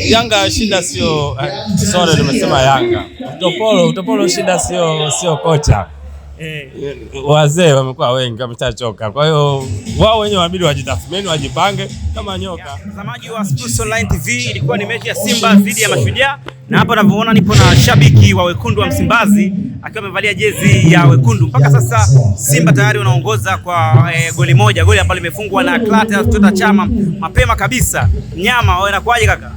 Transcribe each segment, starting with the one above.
Yanga shida sio sorry nimesema Yanga. Utopolo shida sio kocha. Wazee wamekuwa wengi wameshachoka. Kwa hiyo wao wenyewe wabidi wajitathmini, wajipange kama nyoka. Mtazamaji wa Sports Online TV, ilikuwa ni mechi ya Simba dhidi ya Mashujaa, na hapa ninavyoona nipo na shabiki wa Wekundu wa Msimbazi akiwa amevalia jezi ya Wekundu. Mpaka sasa Simba tayari wanaongoza kwa goli moja, goli ambalo limefungwa na Clatous Chota Chama mapema kabisa. Nyama inakuaje kaka?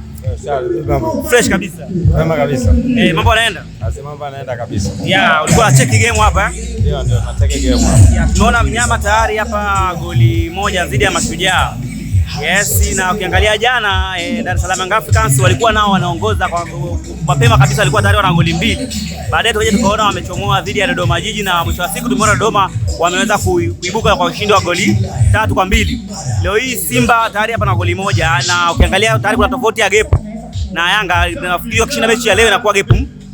Fresh kabisa. Mema kabisa. Mambo yanaenda? Mambo yanaenda kabisa. Ulikuwa check game hapa? Ndio na check game hapa. Tunaona mnyama tayari hapa goli moja dhidi ya Mashujaa. Yes, na ukiangalia jana Dar es Salaam Young Africans walikuwa nao wanaongoza kwa mapema kabisa, walikuwa tayari wana goli 2. Baadaye tukaje tukaona wamechomoa dhidi ya Dodoma Jiji, na mwisho wa siku tumeona Dodoma wameweza kuibuka kwa ushindi wa goli 3-2. Leo hii Simba tayari hapa na goli moja, na ukiangalia tayari kuna tofauti ya gap na Yanga. Nafikiri wakishinda mechi ya leo inakuwa gap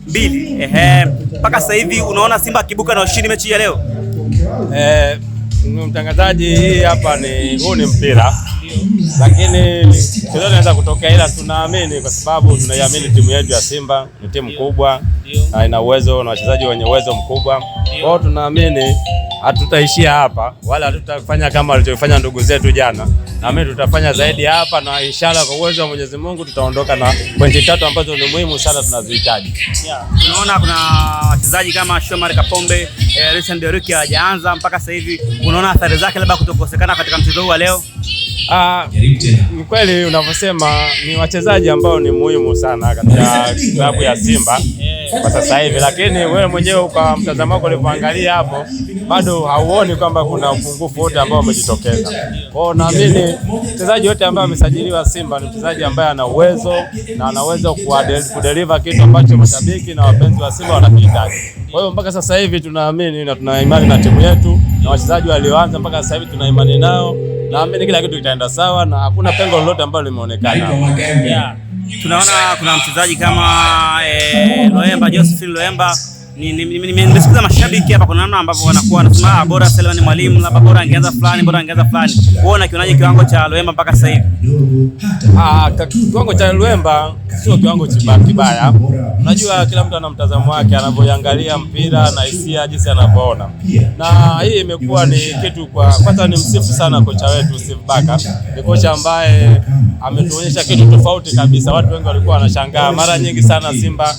2. Mpaka sasa hivi unaona Simba akibuka na ushindi mechi ya leo. Mtangazaji, hii hapa huu ni mpira. Lakini chochote kinaweza kutokea, ila tunaamini kwa sababu tunaiamini timu yetu ya Simba ni timu kubwa na ina uwezo na wachezaji wenye uwezo mkubwa. Kwa hiyo tunaamini hatutaishia hapa wala hatutafanya kama walichofanya ndugu zetu jana. Naamini tutafanya zaidi hapa, na inshallah kwa uwezo wa Mwenyezi Mungu tutaondoka na pointi 3 ambazo ni muhimu sana tunazihitaji. Tunaona kuna wachezaji kama Shomari Kapombe, Richard Derrick hajaanza mpaka sasa hivi. Unaona athari zake labda kutokosekana katika mchezo huu wa leo? Ni kweli unavyosema, ni wachezaji ambao ni muhimu sana katika klabu ya Simba kwa sasa hivi, lakini wewe mwenyewe kwa mtazamo wako ulipoangalia hapo bado hauoni kwamba kuna upungufu wote ambao umejitokeza. Kwa hiyo naamini mchezaji yote ambaye amesajiliwa Simba ni mchezaji ambaye ana uwezo na ana uwezo kudeliver kitu ambacho mashabiki na wapenzi wa Simba wanakihitaji. Kwa hiyo mpaka sasa hivi tunaamini na tuna imani na timu yetu na wachezaji walioanza mpaka sasa hivi tuna imani nao. Naamini kila kitu kitaenda sawa na hakuna pengo lolote ambalo limeonekana. Tunaona kuna mchezaji kama Loemba, Josephine Loemba. Nimesikiza mashabiki hapa, kuna namna ambavyo wanakuwa wanasema bora Selemani Mwalimu, labda bora angeanza fulani, bora angeanza fulani. Unaona kionaje kiwango cha Loemba mpaka sasa hivi? Kiwango cha Loemba sio kiwango kibaya. Unajua kila mtu ana mtazamo wake anavyoangalia mpira na hisia jinsi anavyoona. Na hii imekuwa ni kitu kwanza ni msifu sana kocha wetu Steve Barker. Ni kocha ambaye ametuonyesha kitu tofauti kabisa. Watu wengi walikuwa wanashangaa. Mara nyingi sana Simba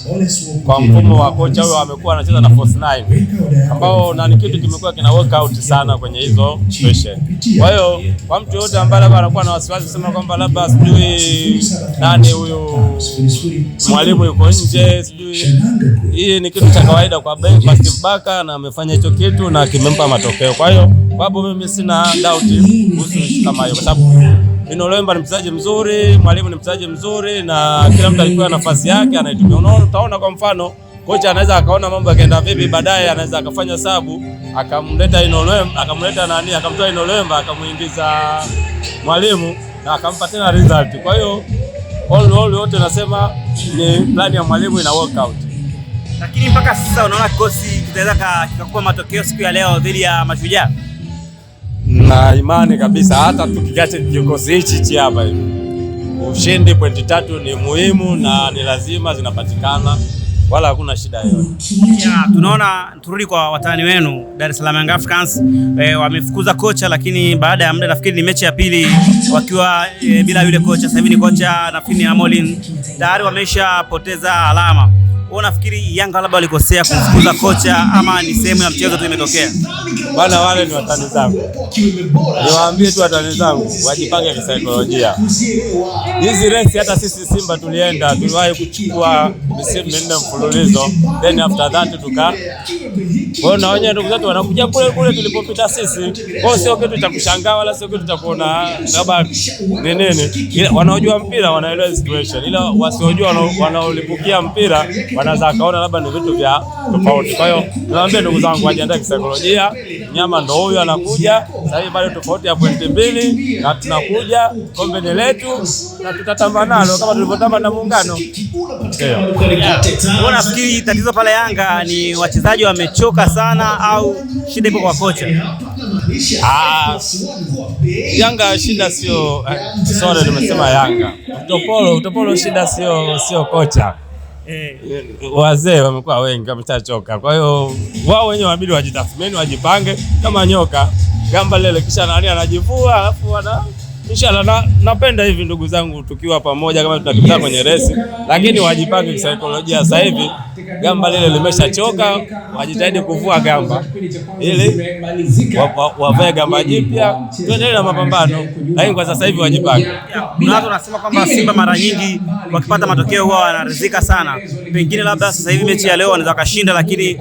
kwa mfumo wa kocha huyo amekuwa anacheza na false 9 ambao na ni kitu kimekuwa kina work out sana kwenye hizo situation. Kwa hiyo kwa mtu yote ambaye labda anakuwa na wasiwasi kusema kwamba labda sijui nani huyu mwalimu yuko nje, sijui, hii ni kitu cha kawaida kwa Steve Barker na amefanya hicho kitu na kimempa matokeo. Kwa hiyo hapo mimi sina doubt kuhusu kama hiyo, kwa sababu Loemba ni mchezaji mzuri, mwalimu ni mchezaji mzuri, na kila mtu alikuwa nafasi yake anaitumia. Utaona kwa mfano kocha anaweza akaona mambo yakaenda vipi, baadaye anaweza akafanya sabu akamleta Loemba, akamtoa Loemba akamuingiza mwalimu na akampa tena result. Kwa hiyo all yote nasema ni plan ya mwalimu ina work out. Lakini mpaka sasa unaona kikosi kitaweza kikakupa matokeo siku ya leo dhidi ya Mashujaa? Na imani kabisa hata tukigacha kikosi hichi hapa hivi, ushindi pointi 3 ni muhimu na ni lazima zinapatikana, wala hakuna shida yoyote. Tunaona turudi kwa watani wenu Dar es Salaam Young Africans, wamefukuza kocha, lakini baada ya muda nafikiri ni mechi ya pili wakiwa bila yule kocha. Sasa hivi ni kocha nafikiri Amolin, tayari wameshapoteza alama. Unafikiri Yanga labda walikosea kumfukuza kocha ama ni sehemu ya mchezo tu imetokea? Bwana, wale ni watani zangu. Niwaambie tu watani zangu wajipange kisaikolojia. Hizi race hata sisi Simba tuliwahi kuchukua misimu 4 mfululizo, then after that kwa na wenyewe ndugu zetu wanakuja kule tulipopita sisi. Kwa sio kitu cha kushangaa wala sio kitu cha kuona labda nini. Wanaojua mpira wanaelewa situation, ila wasiojua wanaolipukia mpira wanaweza akaona labda ni vitu vya tofauti. Kwa hiyo nawaambia ndugu zangu wajiandae kisaikolojia, mnyama ndo huyu anakuja. Sasa hivi bado tofauti ya pointi 2 na tunakuja, kombe ni letu na tutatamba nalo kama tulivyotamba na Muungano. Unafikiri tatizo pale Yanga ni wachezaji wamechoka sana au shida ipo kwa kocha? Yanga shida sio nimesema Yanga. Utopolo shida sio kocha. Wazee wamekuwa wengi wameshachoka. Kwa hiyo wao wenyewe wanabidi wajitathmini, wajipange kama nyoka. Gamba lile kisha nani anajivua alafu inshallah napenda hivi ndugu zangu tukiwa pamoja kama tutakimbia kwenye resi, lakini wajipange kisaikolojia. Sasa hivi gamba lile limeshachoka, wajitahidi kuvua gamba ili wavae gamba jipya, tuendelee na mapambano, lakini kwa sasa hivi wajipange. Kuna watu wanasema kwamba Simba mara nyingi wakipata matokeo huwa wanaridhika sana, pengine labda sasa hivi mechi ya leo wanaweza kashinda, lakini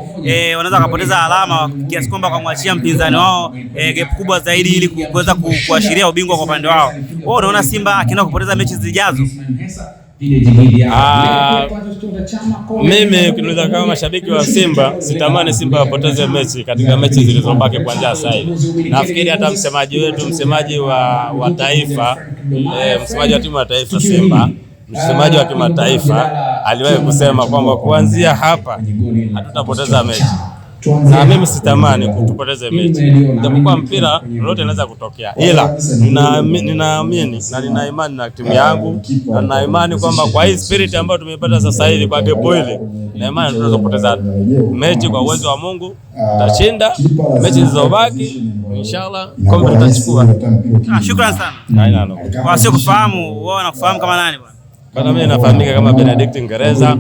wanaweza kupoteza alama kiasi kwamba kumwachia mpinzani wao gap kubwa zaidi ili kuweza kuashiria ubingwa kwa upande wao. Wewe unaona Simba akienda kupoteza mechi zijazo? Mimi kuniuliza kama mashabiki wa Simba, sitamani Simba wapoteze mechi katika mechi zilizobaki kuanzia sasa hivi. Nafikiri hata msemaji wa taifa, msemaji wa timu ya taifa Simba, msemaji wa kimataifa aliwahi kusema kwamba kuanzia hapa hatutapoteza mechi. Na mimi sitamani kutupoteze mechi. Japokuwa mpira lolote linaweza kutokea. Ila ninaamini na nina imani na timu yangu, na nina imani kwamba kwa hii spirit ambayo tumepata sasa hivi kwa gepo hili, na imani tunaweza kupoteza mechi kwa uwezo wa Mungu. Tutashinda mechi zilizobaki, inshallah kombe tutachukua. Shukrani sana. Haina no. Wasio kufahamu, wao wanakufahamu kama nani bwana? Kwa mimi nafahamika kama Benedict Ngereza,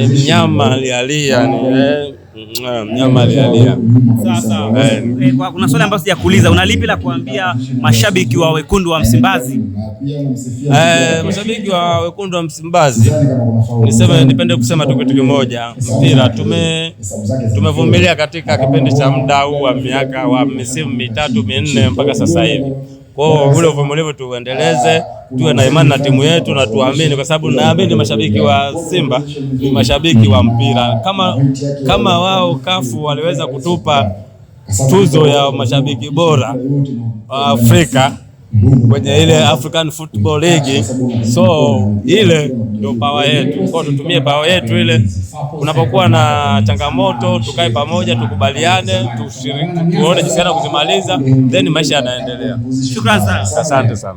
mnyama alialia mnyama alialia. Sasa kuna swali ambalo sijakuuliza, una lipi la kuambia mashabiki wa wekundu wa Msimbazi? Mashabiki wa wekundu wa Msimbazi, nipende kusema tu kitu kimoja. Mpira tumevumilia katika kipindi cha muda huu wa misimu 3 4 mpaka sasa hivi. Kwa hiyo ule uvumilivu tuendeleze, tuwe na imani na timu yetu na tuamini, kwa sababu naamini mashabiki wa Simba ni mashabiki wa mpira. Kama wao kafu waliweza kutupa tuzo ya mashabiki bora Afrika kwenye ile African Football League, so ile ndio power yetu. Kwa hiyo tutumie power yetu ile, unapokuwa na changamoto tukae pamoja, tukubaliane, tuone jinsi gani kuzimaliza, then maisha yanaendelea. Shukrani sana. Asante sana.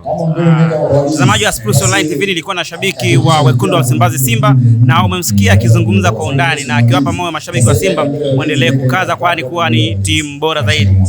Mtazamaji wa Spurs Online TV, nilikuwa na shabiki wa wekundu wa Msimbazi Simba, na umemsikia akizungumza kwa undani na akiwapa moyo mashabiki wa Simba muendelee kukaza, kwani kuwa ni timu bora zaidi.